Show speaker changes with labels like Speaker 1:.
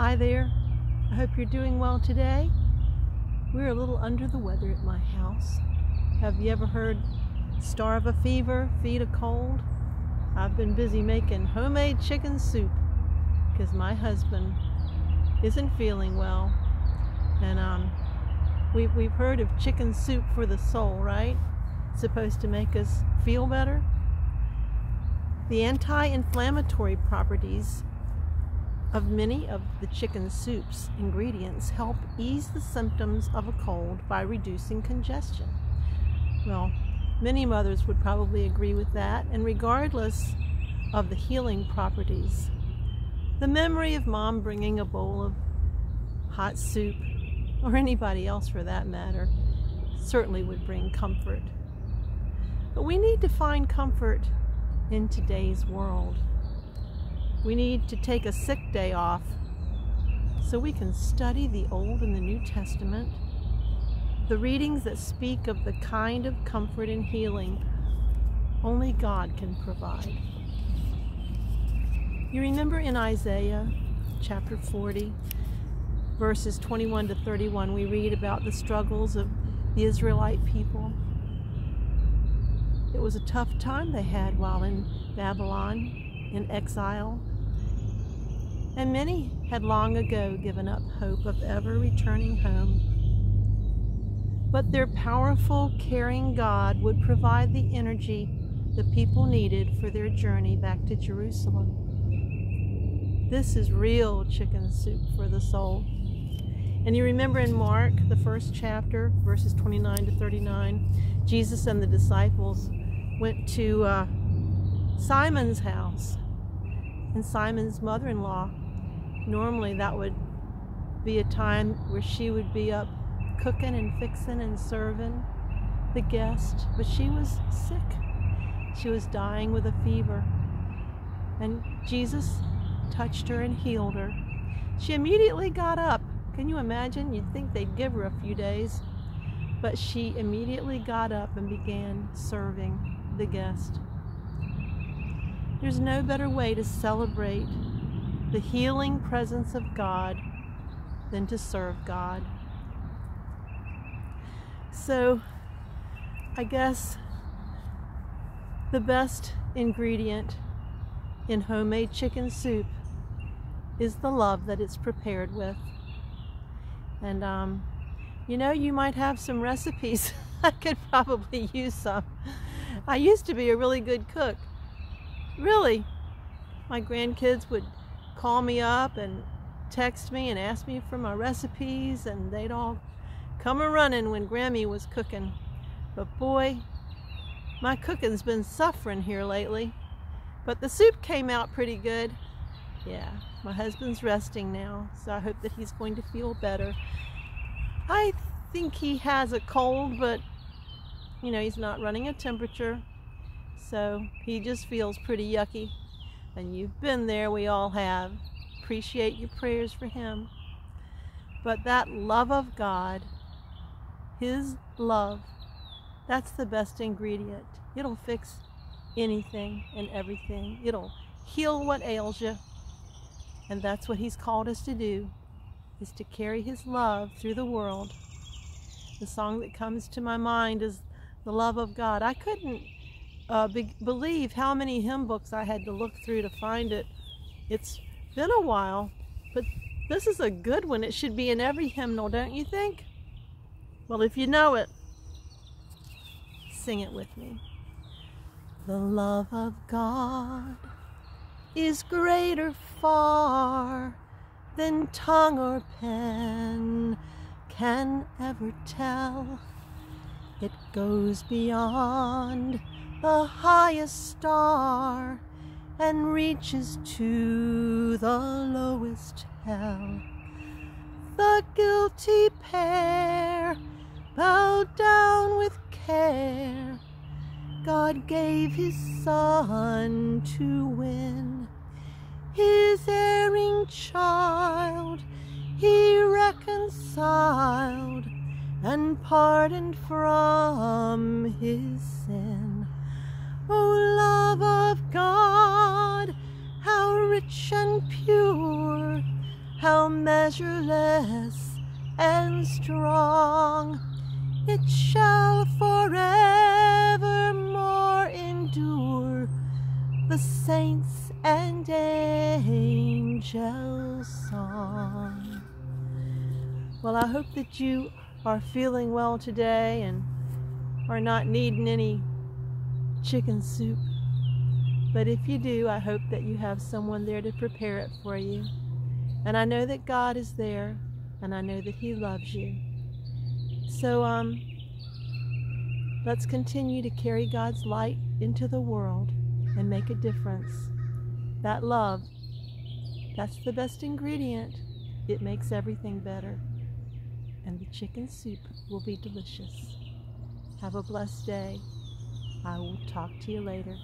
Speaker 1: Hi there. I hope you're doing well today. We're a little under the weather at my house. Have you ever heard starve a fever, feed a cold? I've been busy making homemade chicken soup because my husband isn't feeling well. And we've heard of chicken soup for the soul, right? It's supposed to make us feel better. The anti-inflammatory properties of many of the chicken soup's ingredients help ease the symptoms of a cold by reducing congestion. Well, many mothers would probably agree with that, and regardless of the healing properties, the memory of mom bringing a bowl of hot soup, or anybody else for that matter, certainly would bring comfort. But we need to find comfort in today's world. We need to take a sick day off so we can study the Old and the New Testament, the readings that speak of the kind of comfort and healing only God can provide. You remember in Isaiah chapter 40, verses 21 to 31, we read about the struggles of the Israelite people. It was a tough time they had while in Babylon, in exile, and many had long ago given up hope of ever returning home. But their powerful, caring God would provide the energy the people needed for their journey back to Jerusalem. This is real chicken soup for the soul. And you remember in Mark, the first chapter, verses 29 to 39, Jesus and the disciples went to Simon's house. And Simon's mother-in-law, normally that would be a time where she would be up cooking and fixing and serving the guest, but she was sick. She was dying with a fever. And Jesus touched her and healed her. She immediately got up. Can you imagine? You'd think they'd give her a few days. But she immediately got up and began serving the guest. There's no better way to celebrate the healing presence of God than to serve God. So, I guess the best ingredient in homemade chicken soup is the love that it's prepared with. And you know, you might have some recipes. I could probably use some. I used to be a really good cook. Really. My grandkids would call me up and text me and ask me for my recipes, and they'd all come a-running when Grammy was cooking. But boy, my cooking's been suffering here lately. But the soup came out pretty good. Yeah, my husband's resting now, so I hope that he's going to feel better. I think he has a cold, but you know, he's not running a temperature, so he just feels pretty yucky. And you've been there, we all have. Appreciate your prayers for him. But that love of God, His love, that's the best ingredient. It'll fix anything and everything. It'll heal what ails you. And that's what He's called us to do, is to carry His love through the world. The song that comes to my mind is The Love of God. I couldn't believe how many hymn books I had to look through to find it. It's been a while, but this is a good one. It should be in every hymnal, don't you think? Well, if you know it, sing it with me. The love of God is greater far than tongue or pen can ever tell. It goes beyond the highest star and reaches to the lowest hell. The guilty pair bowed down with care. God gave His Son to win. His erring child He reconciled and pardoned from his sin. O love of God, how rich and pure, how measureless and strong, it shall forevermore endure, the saints and angels' song. Well, I hope that you are feeling well today and are not needing any chicken soup. But if you do, I hope that you have someone there to prepare it for you. And I know that God is there, and I know that He loves you. So let's continue to carry God's light into the world and make a difference. That love, that's the best ingredient. It makes everything better. And the chicken soup will be delicious. Have a blessed day. I will talk to you later.